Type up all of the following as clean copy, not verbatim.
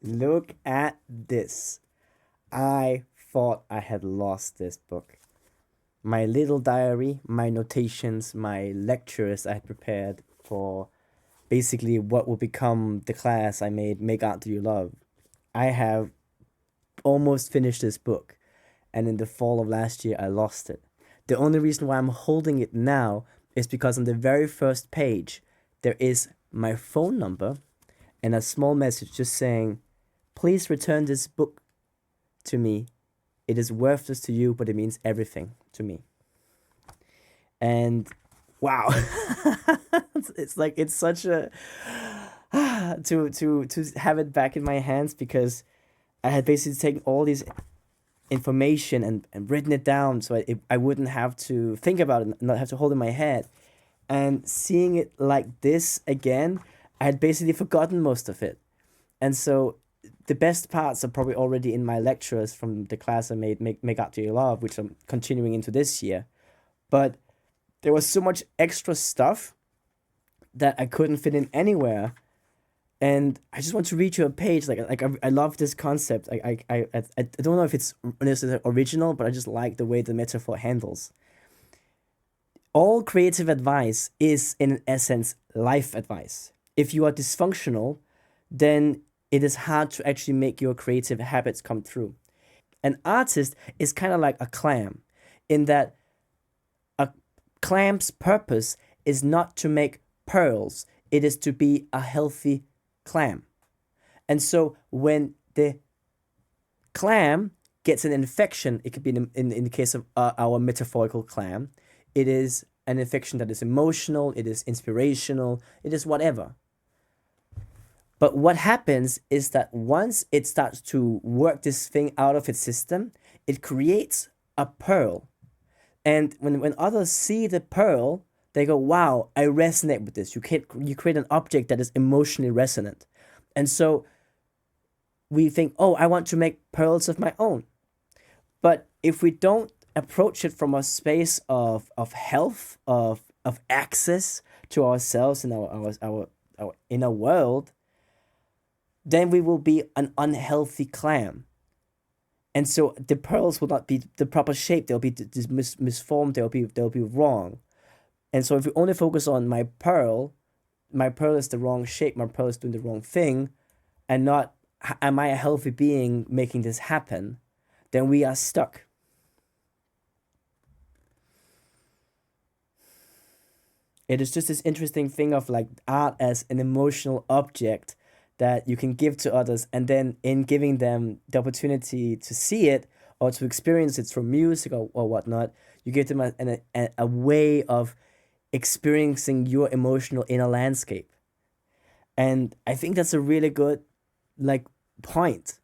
Look at this. I thought I had lost this book. My little diary, my notations, my lectures I had prepared for basically what will become the class I made, Make Art Do You Love. I have almost finished this book, and in the fall of last year, I lost it. The only reason why I'm holding it now is because on the very first page, there is my phone number and a small message just saying, please return this book to me. It is worthless to you, but it means everything to me. And wow, it's like it's such a to have it back in my hands because I had basically taken all these information and written it down so I wouldn't have to think about it and not have to hold it in my head. And seeing it like this again, I had basically forgotten most of it. And so the best parts are probably already in my lectures from the class I made, Make Art to Your Love, which I'm continuing into this year. But there was so much extra stuff that I couldn't fit in anywhere. And I just want to read you a page. I love this concept. I don't know if it's necessarily original, but I just like the way the metaphor handles. All creative advice is, in essence, life advice. If you are dysfunctional, then it is hard to actually make your creative habits come true. An artist is kind of like a clam, in that a clam's purpose is not to make pearls, it is to be a healthy clam. And so when the clam gets an infection, it could be in the case of our metaphorical clam, it is an infection that is emotional, it is inspirational, it is whatever. But what happens is that once it starts to work this thing out of its system, it creates a pearl. And when others see the pearl, they go, wow, I resonate with this. You create an object that is emotionally resonant. And so we think, oh, I want to make pearls of my own. But if we don't approach it from a space of health, of access to ourselves and our inner world, then we will be an unhealthy clam. And so the pearls will not be the proper shape. They'll be misformed. They'll be wrong. And so if we only focus on my pearl is the wrong shape. My pearl is doing the wrong thing, and not am I a healthy being making this happen? Then we are stuck. It is just this interesting thing of like art as an emotional object that you can give to others, and then in giving them the opportunity to see it or to experience it through music or whatnot, you give them a way of experiencing your emotional inner landscape. And I think that's a really good like point.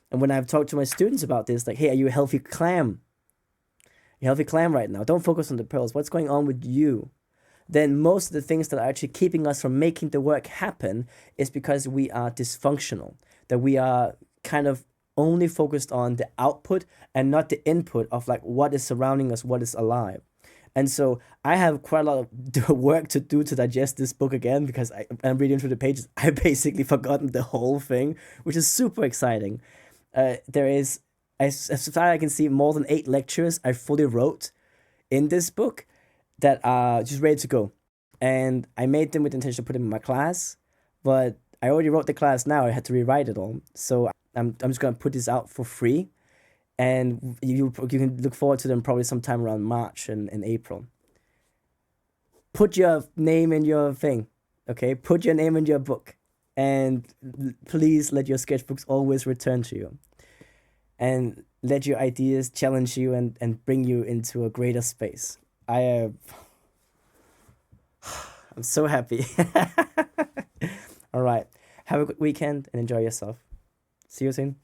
And when I've talked to my students about this, like, hey, are you a healthy clam? You healthy clam right now. Don't focus on the pearls. What's going on with you? Then most of the things that are actually keeping us from making the work happen is because we are dysfunctional, that we are kind of only focused on the output and not the input of like what is surrounding us, what is alive. And so I have quite a lot of work to do to digest this book again because I'm reading through the pages. I basically forgotten the whole thing, which is super exciting. There is, as far as I can see, more than 8 lectures I fully wrote in this book that are just ready to go. And I made them with the intention to put them in my class, but I already wrote the class now. I had to rewrite it all. So I'm just going to put this out for free. And you can look forward to them probably sometime around March and April. Put your name in your thing, okay? Put your name in your book. And please let your sketchbooks always return to you. And let your ideas challenge you and bring you into a greater space. I'm so happy. All right. Have a good weekend and enjoy yourself. See you soon.